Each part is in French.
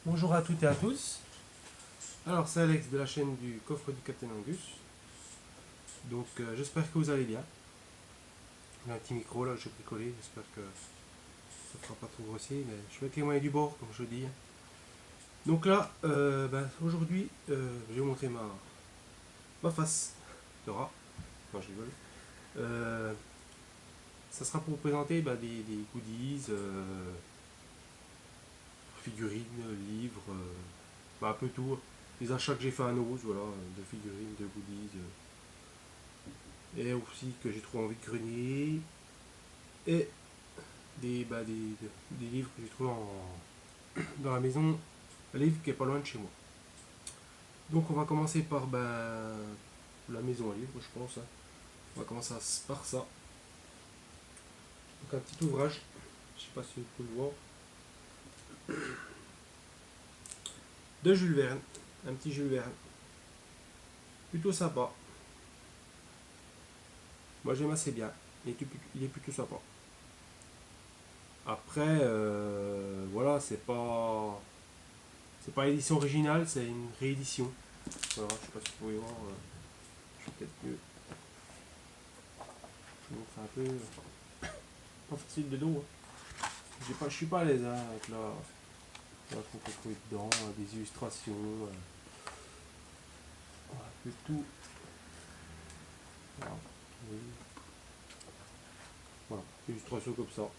Bonjour à toutes et à tous. Alors c'est Alex de la chaîne du coffre du Captain Angus. Donc j'espère que vous allez bien. J'ai un petit micro là, je vais bricoler, j'espère que ça ne fera pas trop grossier, mais je vais avec les moyens du bord comme je dis. Donc là, aujourd'hui, je vais vous montrer ma face de rat. Non, je rigole. Ça sera pour vous présenter des goodies, figurines, livres, un peu tout. Les achats que j'ai fait à Nose, voilà, de figurines, de goodies. Et aussi que j'ai trouvé en vide-grenier. Et des livres que j'ai trouvé dans la maison. Un livre qui est pas loin de chez moi. Donc on va commencer par la maison à livres, je pense. On va commencer par ça. Donc un petit ouvrage. Je sais pas si vous pouvez le voir. De Jules Verne. Un petit Jules Verne. Plutôt sympa. Moi j'aime assez bien. Il est plutôt sympa. Après, voilà, c'est pas l'édition originale, c'est une réédition. Voilà, je sais pas si vous pouvez voir. Je suis peut-être mieux. Je vous montre un peu. Pas facile de dos. Je suis pas à l'aise avec la qu'on peut trouver dedans, des illustrations. Un peu tout. Voilà. Oui. Voilà, illustration comme ça.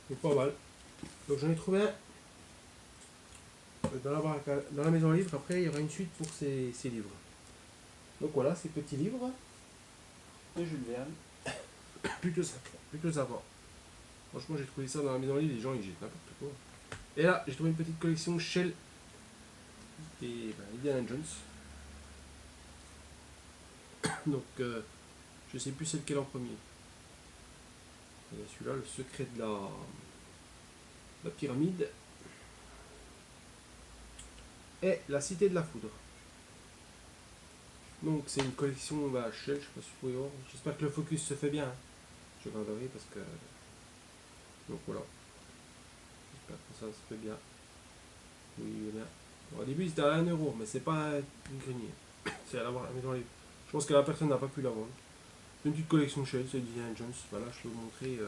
C'est pas mal. Donc j'en ai trouvé un dans la maison à livres. Après, il y aura une suite pour ces livres. Donc voilà, ces petits livres de Jules Verne. Plutôt sympa. Plutôt sympa. Franchement, j'ai trouvé ça dans la maison à livres, les gens ils jettent n'importe quoi. Et là, j'ai trouvé une petite collection Shell et Indiana Jones. Donc, je sais plus c'est lequel en premier. Il y a celui-là, le secret de la pyramide. Et la cité de la foudre. Donc, c'est une collection Shell, je sais pas si vous pouvez voir. J'espère que le focus se fait bien. Je regarderai parce que. Donc voilà. J'espère que ça se fait bien. Oui, il est bien. Bon, au début, c'était à 1€, mais c'est pas une grenier. C'est à la maison à livres. Je pense que la personne n'a pas pu la vendre. Une petite collection Shell, c'est Indiana Jones. Voilà, je peux vous montrer.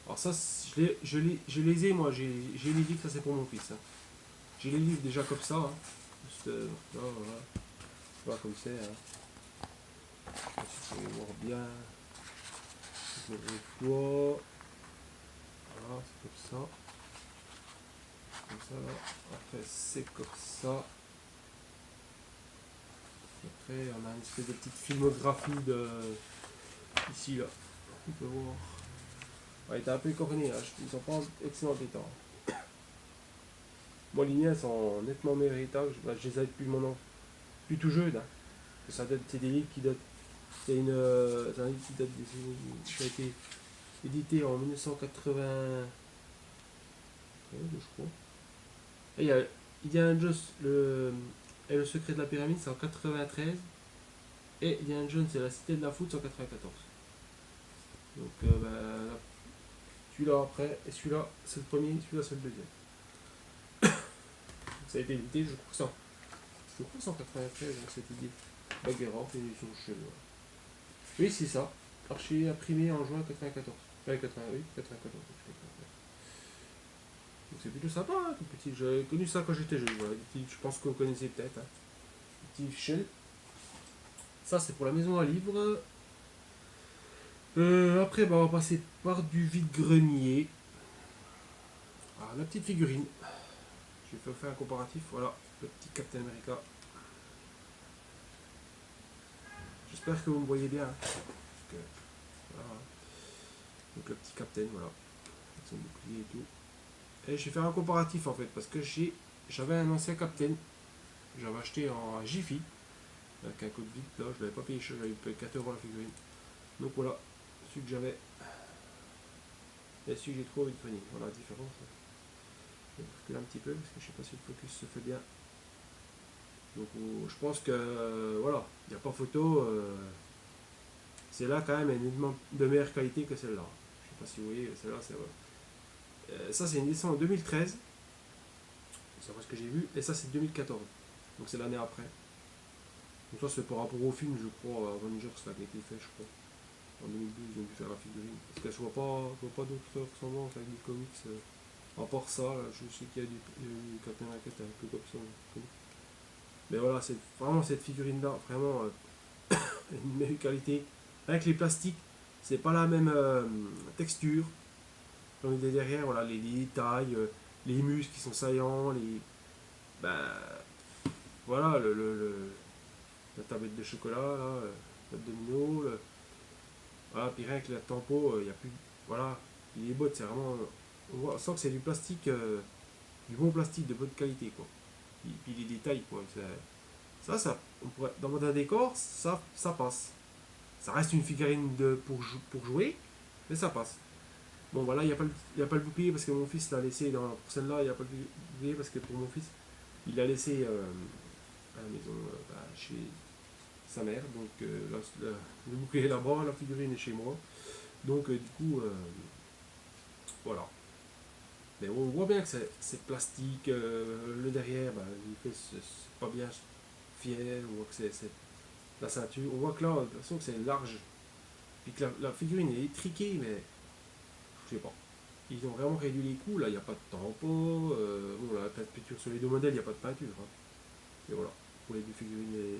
Alors ça, je les ai moi. J'ai les livres, ça c'est pour mon fils. Hein. J'ai les livres déjà comme ça. Hein. Juste, là, voilà. Voilà comme c'est. Hein. Je sais pas si vous pouvez voir bien. Je le vois. Voilà, c'est comme ça. Comme ça là. Après c'est comme ça. Après on a une espèce de petite filmographie de ici là. On peut voir. Ouais, il était un peu corné, hein. Ils sont pas en excellent état. Moi les miens sont nettement meilleurs état. Je les ai depuis plus tout jeune. Hein. Ça date, c'est des livres qui datent. C'est un livre qui date ça a été édité en 1980. Je crois. Et il y a Indiana Jones et le secret de la pyramide, c'est en 93. Et Indiana Jones et la cité de la foudre, c'est en 94. Donc celui-là après, et celui-là c'est le premier, celui-là c'est le deuxième. Ça a été édité, je crois que c'est en 93, donc c'était édité. Baguera, édition chez moi. Oui, c'est ça. Archi imprimé en juin 94. 88, 94. Donc c'est plutôt sympa, hein, tout petit. J'avais connu ça quand j'étais jeune. Voilà. Je pense que vous connaissez peut-être. Hein. Petit shell. Ça, c'est pour la maison à livres. Après, on va passer par du vide-grenier. Ah, la petite figurine. Je vais faire un comparatif. Voilà, le petit Captain America. J'espère que vous me voyez bien. Hein. Voilà. Donc le petit Captain, voilà. Avec son bouclier et tout. Et je vais faire un comparatif en fait, parce que j'avais un ancien Captain. J'avais acheté en Jiffy. Avec un code vide, là, je l'avais pas payé cher, j'avais payé 4€ la figurine. Donc voilà, celui que j'avais. Et celui que j'ai trouvé vite grenier. Voilà la différence. Je vais reculer un petit peu parce que je sais pas si le focus se fait bien. Donc je pense que voilà, il n'y a pas photo. C'est là quand même nettement de meilleure qualité que celle-là. Je sais pas si vous voyez, celle-là c'est. Ça c'est une édition en 2013. c'est vrai ce que j'ai vu. Et ça, c'est 2014. Donc c'est l'année après. Donc ça, c'est par rapport au film, je crois, Avengers, là, qui a été fait, je crois. En 2012, ils ont dû faire la figurine. Parce que je vois pas d'autres ressemblances avec des comics. À part ça, là, je sais qu'il y a du Captain America un peu comme ça. Mais voilà, c'est vraiment cette figurine-là, vraiment une meilleure qualité. Avec les plastiques, c'est pas la même texture. Comme il est derrière, voilà, les détails, les muscles qui sont saillants, ben, voilà, la tablette de chocolat, là, le domino, voilà, puis rien que la tempo, il y a plus, voilà, puis les bottes, c'est vraiment, on sent que c'est du plastique, du bon plastique de bonne qualité, quoi. Puis les détails, quoi. Ça, on pourrait, dans un décor, ça passe. Ça reste une figurine pour jouer, mais ça passe. Bon, voilà, il y a pas le bouclier parce que mon fils l'a laissé pour celle-là, il n'y a pas le bouclier parce que pour mon fils, il l'a laissé à la maison, chez sa mère. Donc, le bouclier est là-bas, la figurine est chez moi. Donc, du coup, voilà. Mais on voit bien que c'est plastique. Le derrière, il fait c'est pas bien fier. On voit que c'est la ceinture. On voit que là, de toute façon, que c'est large. Puis que la figurine est étriquée, mais je sais pas. Ils ont vraiment réduit les coûts. Là, il n'y a pas de tampon. Bon, la peinture sur les deux modèles, il n'y a pas de peinture. Hein. Et voilà, pour les deux figurines.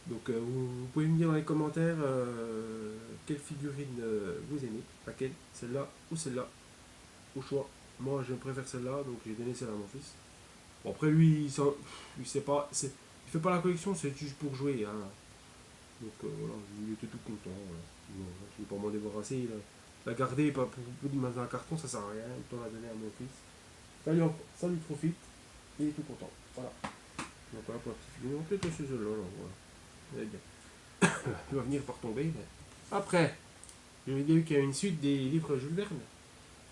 Donc, vous pouvez me dire dans les commentaires quelle figurine vous aimez. Laquelle, celle-là ou celle-là. Au choix. Moi, je préfère celle-là, donc j'ai donné celle à mon fils. Bon, après, lui, il sait pas, il fait pas la collection, c'est juste pour jouer. Hein. Donc voilà, il était tout content. Voilà. Bon, je ne vais pas m'en débarrasser. La garder pas pour mettre dans un carton, ça sert à rien. Autant la donner à mon fils. Ça lui profite. Il est tout content. Voilà. Donc voilà pour la petite figure. On peut être chez là. Voilà. Bien. Il va venir par tomber. Mais... Après, j'ai vu qu'il y a une suite des livres Jules Verne.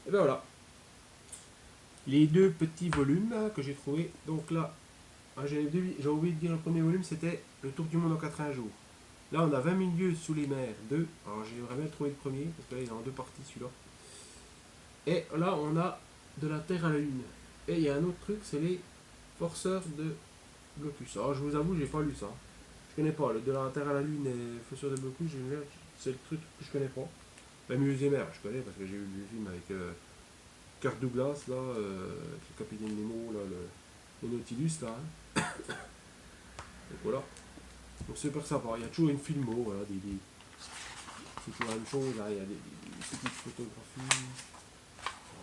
Et ben voilà. Les deux petits volumes là, que j'ai trouvés. Donc là, j'ai oublié de dire le premier volume, c'était Le Tour du monde en 80 jours. Là, on a 20 000 lieues sous les mers 2. Alors, j'aimerais bien trouver le premier, parce que là, il est en deux parties celui-là. Et là, on a De la Terre à la Lune. Et il y a un autre truc, c'est les Forceurs de Blocus. Alors, je vous avoue, j'ai pas lu ça. Je connais pas. Le De la Terre à la Lune et Forceurs de Blocus, c'est le truc que je connais pas. La Muse et Mers, je connais, parce que j'ai eu le film avec Kirk Douglas, là, le capitaine Nemo, là, le Nautilus, là. Hein. Donc voilà. Donc c'est super sympa. Il y a toujours une filmo, voilà, c'est toujours la même chose. Là, il y a des petites photographies.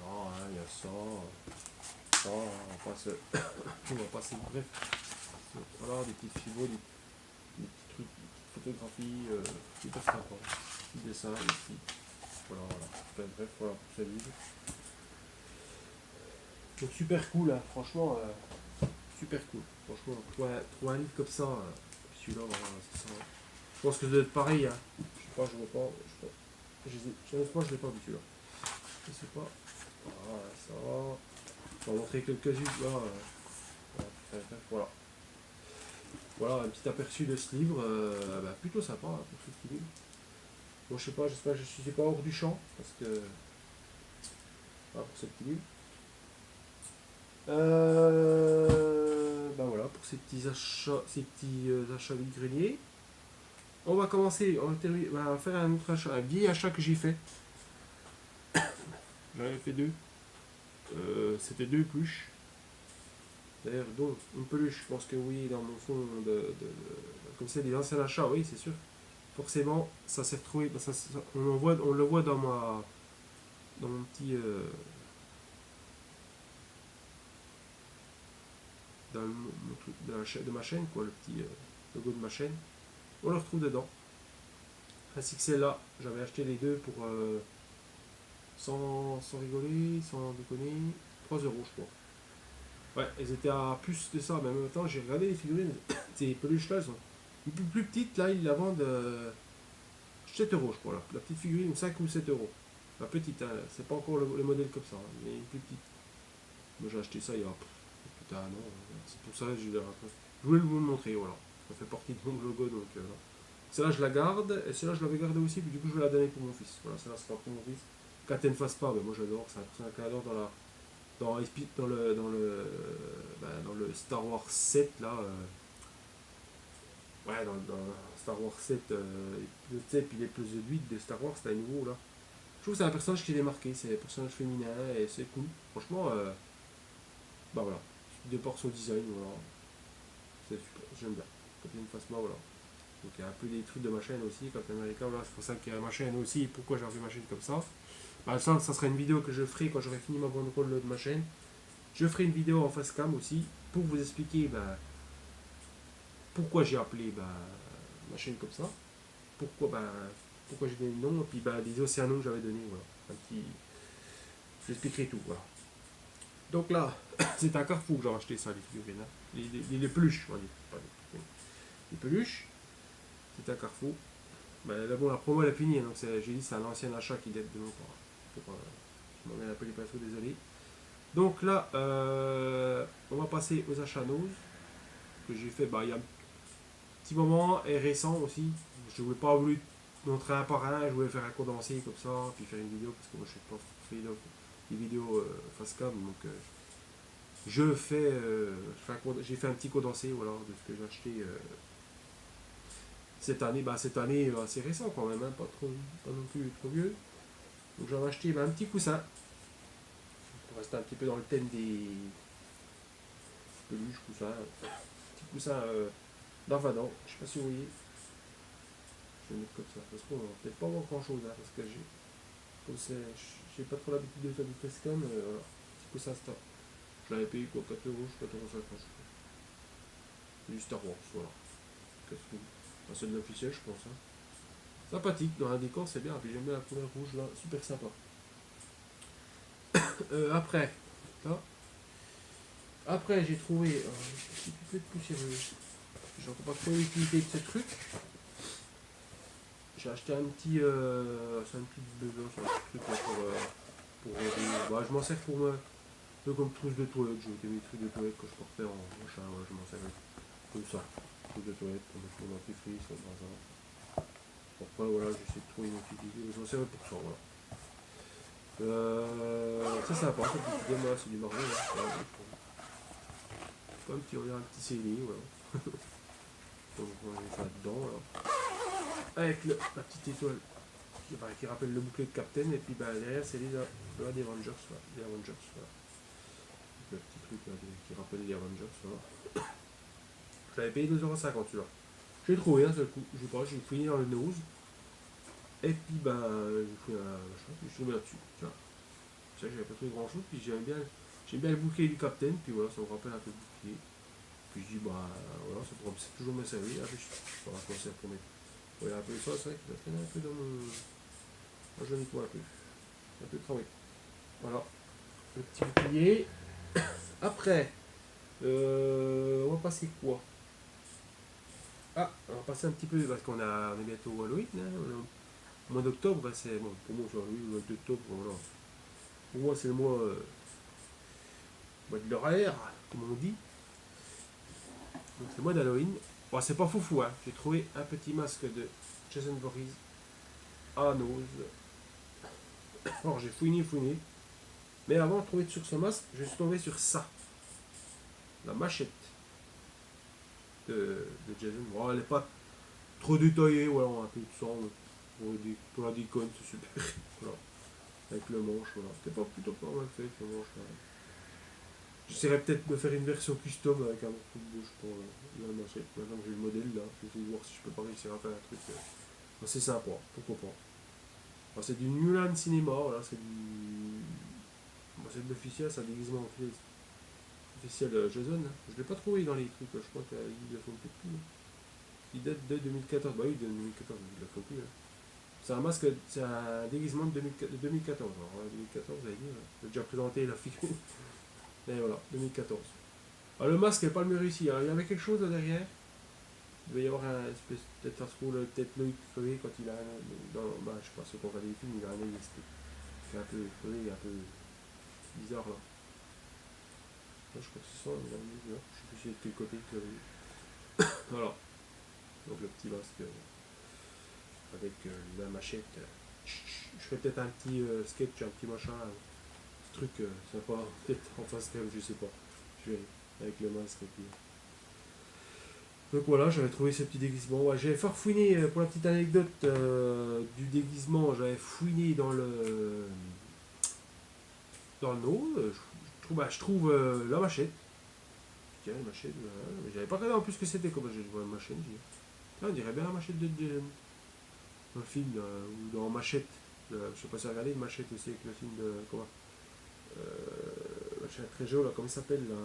Voilà, hein, il y a ça. Ça, on va passer. On va passer bref. Voilà, des petites filmos, des petits trucs, des petites photographies, super sympa. Des dessins ici. Voilà, voilà. Enfin, bref, voilà pour ce livre. Donc super cool, hein, franchement, super cool. Franchement, trouver un livre comme ça, celui-là, voilà, c'est ça. Je pense que ça doit être pareil. Hein. Je sais pas, je vois pas. Honnêtement, je l'ai pas vu celui-là. Je sais pas. Voilà, ça va. Je vais en montrer quelques-unes là. Voilà. Voilà, un petit aperçu de ce livre. Plutôt sympa hein, pour ce petit livre. Bon, je sais pas, j'espère que je suis pas hors du champ. Parce que. Voilà, pour ce petit livre. Voilà, pour ces petits achats du grenier. On va commencer, on va faire un autre achat, un vieil achat que j'ai fait. J'en avais fait deux. C'était deux peluches. D'ailleurs, dont une peluche, je pense que oui, dans mon fond comme c'est des anciens achats, oui, c'est sûr. Forcément, ça s'est retrouvé. On le voit dans mon petit. Dans mon truc de ma chaîne, quoi, le petit logo de ma chaîne. On le retrouve dedans. Ainsi que celle-là, j'avais acheté les deux pour sans rigoler, sans déconner, 3 euros je crois. Ouais, elles étaient à plus de ça, mais en même temps j'ai regardé les figurines, ces peluches là, elles sont plus petites, là ils la vendent 7 euros je crois, là. La petite figurine 5 ou 7 euros. La petite, hein, c'est pas encore le modèle comme ça, hein, mais une plus petite. Moi j'ai acheté ça il y a putain non, c'est pour ça que je voulais vous le montrer, voilà. Ça fait partie de mon logo donc celle-là je la garde, et celle-là je l'avais gardée aussi, puis du coup je vais la donner pour mon fils. Voilà, celle-là sera pour mon fils. Quand elle ne fasse pas, mais moi j'adore, c'est un cadeau dans la. dans le Star Wars 7 là, ouais, dans Star Wars 7, épisode 7 puis l'épisode 8 de Star Wars, c'était à nouveau là. Je trouve que c'est un personnage qui est démarqué, c'est un personnage féminin et c'est cool. Franchement, bah voilà, de par son design, voilà, c'est super, j'aime bien. Captain Phasma, voilà. Donc il y a un peu des trucs de ma chaîne aussi, Captain America, voilà, c'est pour ça qu'il y a ma chaîne aussi, pourquoi j'ai refait ma chaîne comme ça. Bah ça sera une vidéo que je ferai quand j'aurai fini ma bande rôle de ma chaîne. Je ferai une vidéo en face cam aussi, pour vous expliquer bah, pourquoi j'ai appelé bah, ma chaîne comme ça, pourquoi, pourquoi j'ai donné le nom, et puis bah, les océans que j'avais donné, voilà. Un petit... J'expliquerai tout, voilà. Donc là, c'est un Carrefour que j'ai acheté ça, les figurines. Hein. Les peluches, on va dire. Pas les peluches, c'est un Carrefour. Ben, là, bon, la promo elle est finie, donc j'ai dit c'est un ancien achat qui date de longtemps. Je m'en mets un peu les pinceaux, désolé. Donc là, on va passer aux achats nose que j'ai fait il y a un petit moment et récent aussi. Je ne voulais pas voulu montrer un par un, je voulais faire un condensé comme ça, puis faire une vidéo parce que moi je ne sais pas faire des vidéos face cam, donc j'ai fait un petit condensé voilà, de ce que j'ai acheté cette année. Cette année assez récent quand même, hein, pas non plus trop vieux. Donc j'en ai acheté un petit coussin pour rester un petit peu dans le thème des peluches, coussins. Petit coussin d'Arvadon, je sais pas si vous voyez. Je vais le mettre comme ça. Parce qu'on va peut-être pas voir grand chose hein, parce que j'ai pas trop l'habitude de faire du facecam. Voilà. Petit coussin stop. Je l'avais payé quoi, 4 euros, 4,50 €. C'est du Star Wars, voilà. C'est de l'officiel, je pense. Hein. Sympathique, dans un décor, c'est bien. Puis j'aime bien la couleur rouge là, super sympa. Après, là, après j'ai trouvé. C'est tout fait poussiéreux. J'ai encore pas trop l'utilité de ce truc. J'ai acheté un petit. C'est un petit bébé, c'est un petit truc là, je m'en sers pour me. Un peu comme trousse de toilette. J'ai mis mes trucs de toilette que je portais en machin. Ouais, je m'en sers comme ça. Trousse de toilette pour mettre mon dentifrice, mon bazar. Après, voilà, j'essaie de trouver une utilité. Je m'en sers pour ça, voilà. C'est sympa, cette petite gamme là, c'est du Marvel. Hein. Voilà, un petit CD, voilà. Donc on va ça dedans, voilà. Avec la petite étoile qui rappelle le bouclier de Captain, et puis derrière c'est des Avengers, voilà. Des Avengers, voilà. Le petit truc là, qui rappelle les Avengers, voilà. J'avais payé 2,50 € celui-là. J'ai trouvé un seul coup, je sais pas, j'ai fouillé dans le nose, et puis j'ai fouillé un machin, puis je suis tombé là-dessus, tiens. Ça, j'avais pas trouvé grand chose, puis j'aime bien le bouclier du Captain, puis voilà, ça me rappelle un peu le bouclier. Puis je dis, voilà, ça pourra toujours me servir. Après, je vais quoi ça pour mettre. Ouais, un peu ça, c'est vrai qu'il va traîner un peu dans mon. Moi, je nettoie un peu travaillé. Voilà, le petit bouclier. Après, on va passer quoi? Ah, on va passer un petit peu, parce on est bientôt au Halloween, hein, au mois d'octobre, c'est bon, pour moi c'est Halloween, le mois d'octobre, voilà. Pour moi c'est le mois de l'horaire, comme on dit. Donc c'est le mois d'Halloween. Bon, c'est pas foufou, hein. J'ai trouvé un petit masque de Jason Voorhees à nose. Alors j'ai fouiné. Mais avant de trouver sur ce masque, je suis tombé sur ça. La machette de Jason. Bon, elle n'est pas trop détaillée, voilà, un peu de sang. Pour la déconne, c'est super. Voilà. Avec le manche, voilà. C'était pas plutôt pas mal fait, le manche. Là. J'essaierai peut-être de faire une version custom avec un morceau de bouche pour la machette. Maintenant que j'ai le modèle là, je vais essayer de voir si je peux pas réussir à faire un truc assez sympa, pourquoi pas. Alors, c'est du Newland Cinema, voilà, c'est de l'officiel, c'est un déguisement officiel Jason. Hein. Je l'ai pas trouvé dans les trucs, je crois qu'ils le font peut-être plus. Hein. Il date de 2014, bah oui, de 2014, ils le font plus. Hein. C'est un déguisement de 2014. Alors, 2014, vous allez dire, j'ai déjà présenté la figure. Et voilà, 2014. Alors, le masque n'est pas le mieux réussi. Alors, il y avait quelque chose là derrière. Il va y avoir un espèce, peut-être ça se trouve, peut-être l'œil crevé quand il a je sais pas, ceux qu'on voit des films, il a un œil qui est un peu crevé, un peu bizarre là. Là, je crois que c'est ça, il a un œil bizarre. Je sais plus si c'est de quel côté que voilà. Donc le petit masque avec la machette. Je ferai peut-être un petit sketch, un petit machin, truc sympa, peut-être en face cam, je sais pas. Je vais avec le masque et puis. Donc voilà, j'avais trouvé ce petit déguisement. Ouais, j'avais farfouiné, pour la petite anecdote du déguisement, j'avais fouiné dans le lot. Je trouve la machette. Tiens, la machette, mais j'avais pas regardé en plus ce que c'était comme j'ai vois la machette. On dirait bien la machette de Jason. Dans le film, ou dans Machette. Je sais pas si vous regardé Machette aussi avec le film de. Comment Trejo, là, comment il s'appelle là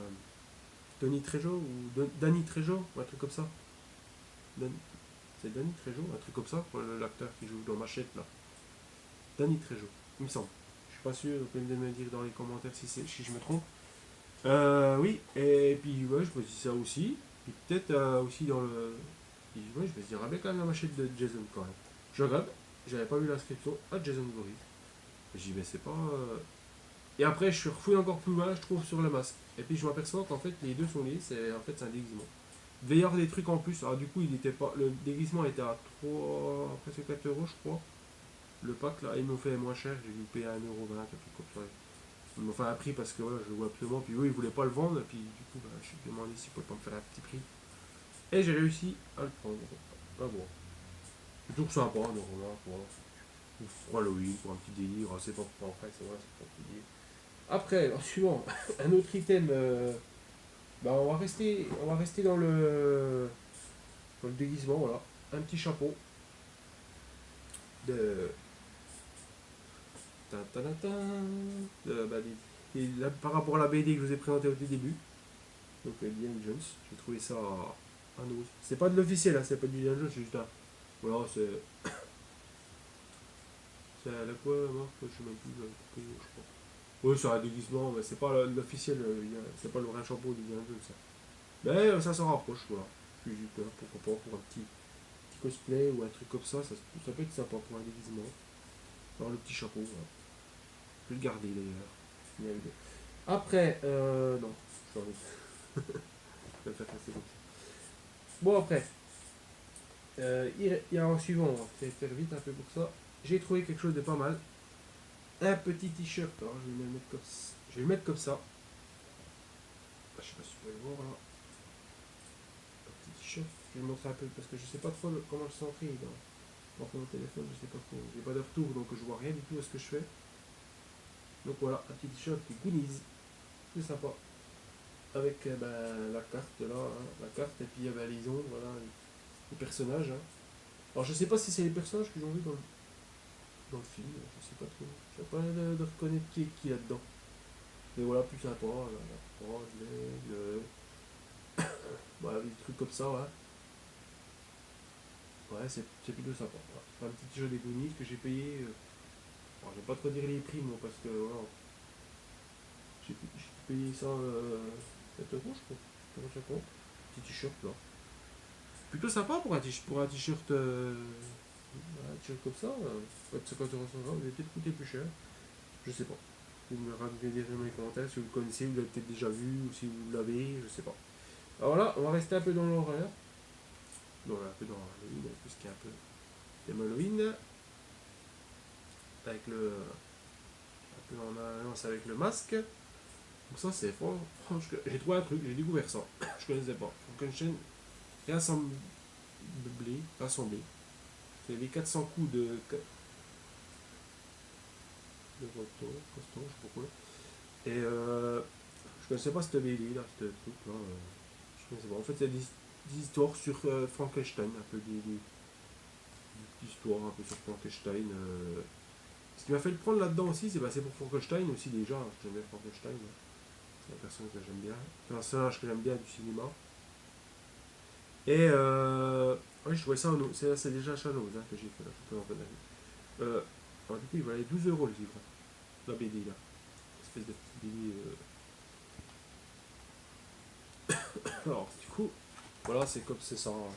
Tony Trejo ou Danny Trejo, ou un truc comme ça. Dan- C'est Danny Trejo, un truc comme ça, pour l'acteur qui joue dans Machette là. Danny Trejo, il me semble. Je suis pas sûr, vous pouvez me dire dans les commentaires si je me trompe. Oui, et puis ouais, je me dis ça aussi. Puis peut-être aussi dans le. Puis, ouais, je me dis, bien quand même la machette de Jason quand même. Je regarde, j'avais pas vu l'inscription à Jason Voorhees. Je dis, mais c'est pas. Et après, je suis refouillé encore plus loin, je trouve sur le masque. Et puis je m'aperçois qu'en fait, les deux sont liés, c'est un déguisement. Il devait y avoir des trucs en plus. Alors du coup, il était pas. Le déguisement était à 3, presque 4 euros, je crois. Le pack là, ils m'ont fait moins cher, j'ai dû payer 1,20€, un truc comme ça. Ils m'ont fait un prix parce que voilà, je le vois absolument. Puis eux, ils voulaient pas le vendre. Et puis du coup, je me suis demandé s'ils pouvaient pas me faire un petit prix. Et j'ai réussi à le prendre. Ah bon. C'est toujours sympa, normalement, pour Halloween, pour un petit délire. C'est pas pour après, c'est vrai, c'est pour un petit délire. Après, alors, suivant, un autre item. On va rester dans le déguisement, voilà. Un petit chapeau de. Ta, ta, ta, ta, par rapport à la BD que je vous ai présentée au début. Donc Indiana Jones, j'ai trouvé ça à nous. C'est pas de l'officiel, hein, c'est pas du Indiana Jones, c'est juste un. Voilà, c'est. C'est à la quoi la marque je sais même plus, je crois. Oui, c'est un déguisement, mais c'est pas l'officiel, c'est pas le vrai chapeau d'Indiana Jones, ça. Mais ça s'en rapproche, voilà. Je suis juste là, pourquoi pas, pour un petit cosplay ou un truc comme ça peut être sympa pour un déguisement. Alors le petit chapeau, voilà. Je vais le garder d'ailleurs. Après, non, je vais je vais le faire passer comme ça. Bon, après, il y a un suivant, on va faire vite un peu pour ça. J'ai trouvé quelque chose de pas mal. Un petit t-shirt, alors je vais le mettre comme ça. Je vais le mettre comme ça. Je sais pas si vous pouvez le voir là. Un petit t-shirt. Je vais le montrer un peu parce que je sais pas trop comment le centrer dans mon téléphone, je sais pas trop. J'ai pas de retour donc je vois rien du tout à ce que je fais. Donc voilà, un petit t-shirt qui Goonies. C'est sympa. Avec la carte là, hein, la carte et puis les ondes, voilà, les personnages. Hein. Alors je sais pas si c'est les personnages que j'ai vu dans le film, je sais pas trop. Je sais pas de reconnaître qui est qui là-dedans. Mais voilà, plus sympa, la croix, voilà, des trucs comme ça, ouais. Ouais, c'est plutôt sympa. Voilà. C'est un petit t-shirt des Goonies que j'ai payé. Alors, je vais pas trop dire les prix, moi, parce que voilà, j'ai payé ça 7 euros, je crois. Je sais pas. Petit t-shirt là. Plutôt sympa pour un t-shirt un t-shirt comme ça. Pas de 50 euros, 100 euros, il va peut-être coûter plus cher. Je sais pas. Vous me racontez dans les commentaires si vous le connaissez, vous l'avez peut-être déjà vu, ou si vous l'avez, je sais pas. Alors là, on va rester un peu dans l'horreur. Donc un peu dans Halloween, tout ce qui est un peu thème Halloween. Avec un peu en alliance avec le masque. Donc ça c'est franchement, j'ai trouvé un truc, j'ai découvert ça. Je connaissais pas. Frankenstein rassemblé. rassemblé. C'est les 400 coups de Roto, Costo, je sais pas quoi. Et je connaissais pas cette BD là, ce truc là. Je connaissais pas. En fait, il y a des histoires sur Frankenstein, un peu des histoires un peu sur Frankenstein. Ce qui m'a fait le prendre là-dedans aussi, c'est pour Frankenstein aussi déjà. J'aime bien Frankenstein. Hein. C'est un personnage que j'aime bien. C'est un personnage que j'aime bien du cinéma. Et ouais, je trouvais ça, c'est déjà à Chanoz hein, que j'ai fait là, tout en alors du coup, il valait 12 euros le livre. La BD là. Espèce de petite BD. Alors du coup, voilà, c'est comme c'est ça. En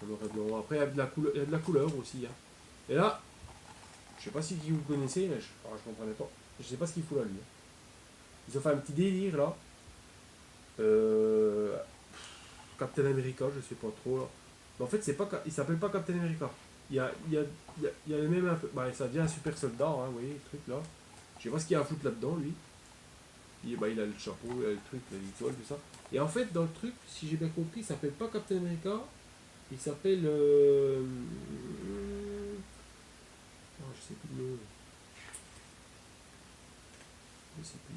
noir et blanc. Après, il y a de la couleur aussi. Hein. Et là, je sais pas si vous connaissez, mais je comprenais pas. Je sais pas ce qu'il faut là lui. Hein. Ils ont fait un petit délire là. Euh, Captain America, je sais pas trop là. Mais en fait, il s'appelle pas Captain America. Il y a le même un peu. Bah, ça devient un super soldat, hein, vous voyez, le truc là. Je sais pas ce qu'il y a à foutre là-dedans, lui. Puis bah, il a le chapeau, il a le truc, l'étoile, tout ça. Et en fait, dans le truc, si j'ai bien compris, il s'appelle pas Captain America, il s'appelle. Oh, je sais plus le nom. Je sais plus.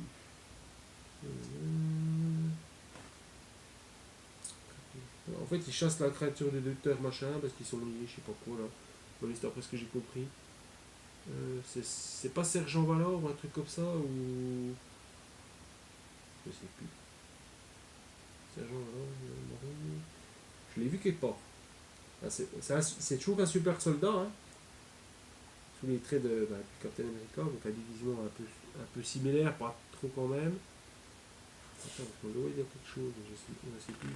En fait, il chasse la créature du docteur machin parce qu'ils sont liés, je sais pas quoi là. Dans l'histoire, après ce que j'ai compris. C'est pas Sergent Valor ou un truc comme ça ou. Je sais plus. Sergent Valor, je l'ai vu quelque part. Ah, c'est toujours un super soldat, hein, sous les traits de Captain America, donc un déguisement un peu similaire, pas trop quand même. Attends, parce qu'on doit dire quelque chose, je ne sais plus.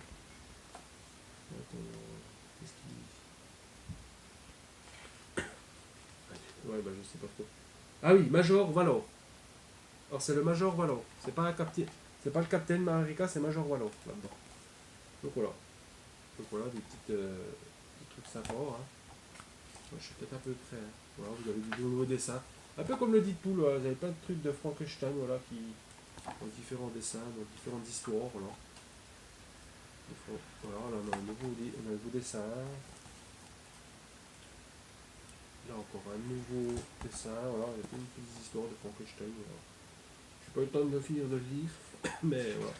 Attends, qu'est-ce qu'il dit? Ouais, bah je sais pas trop. Ah oui, Major Valor. Alors c'est le Major Valor. C'est pas le Captain America, c'est Major Valor là-dedans. Donc voilà. Donc voilà, des trucs sympas. Hein. Moi, je suis peut-être un peu près. Hein. Voilà, vous avez du nouveau dessin. Un peu comme le Deadpool, voilà. Vous avez plein de trucs de Frankenstein voilà, qui ont différents dessins, dans différentes histoires. Voilà, voilà là, on a un nouveau dessin. Là encore un nouveau dessin. Voilà, il y a plein de petites histoires de Frankenstein. Voilà. Je n'ai pas eu le temps de finir de le lire, mais voilà.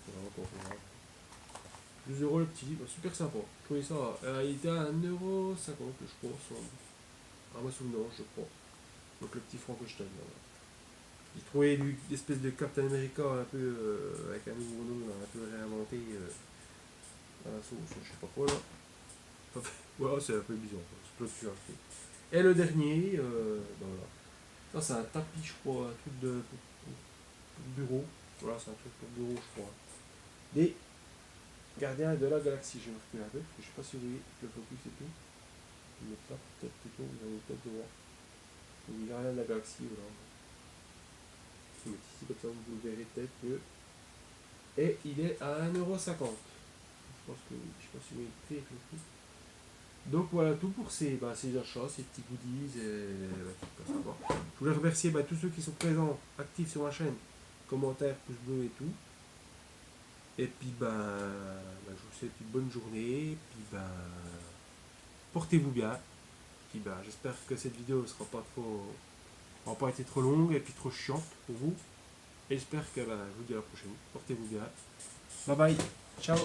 Voilà, encore, voilà. 12 € le petit, bah, super sympa. Je trouvais ça. Il était à 1,50 € je crois, à ma souvenance, je crois. Donc le petit Frankenstein. Voilà. J'ai trouvé une espèce de Captain America un peu avec un nouveau nom, là, un peu réinventé à la sauce, je sais pas quoi là. Voilà, c'est un peu bizarre. C'est plutôt et le dernier, ben voilà. Ça c'est un tapis, je crois, un truc pour bureau. Voilà, c'est un truc pour bureau, je crois. Des gardiens de la galaxie, je vais reculer un peu, parce que je sais pas si vous voyez le focus et tout. Je vais mettre ça peut-être plutôt, vous allez peut-être le voir. Les gardiens de la galaxie, voilà. Je vais mettre ici comme ça, vous le verrez peut-être que. Et il est à 1,50 €. Je pense que je sais pas si vous voyez le prix. Donc voilà tout pour ces achats, ces petits goodies. Je voulais remercier tous ceux qui sont présents, actifs sur la chaîne, commentaires, pouces bleus et tout. Et puis je vous souhaite une bonne journée. Puis portez-vous bien. Puis j'espère que cette vidéo ne sera pas pas été trop longue et puis trop chiante pour vous. Et j'espère que je vous dis à la prochaine. Portez-vous bien. Bye bye. Ciao.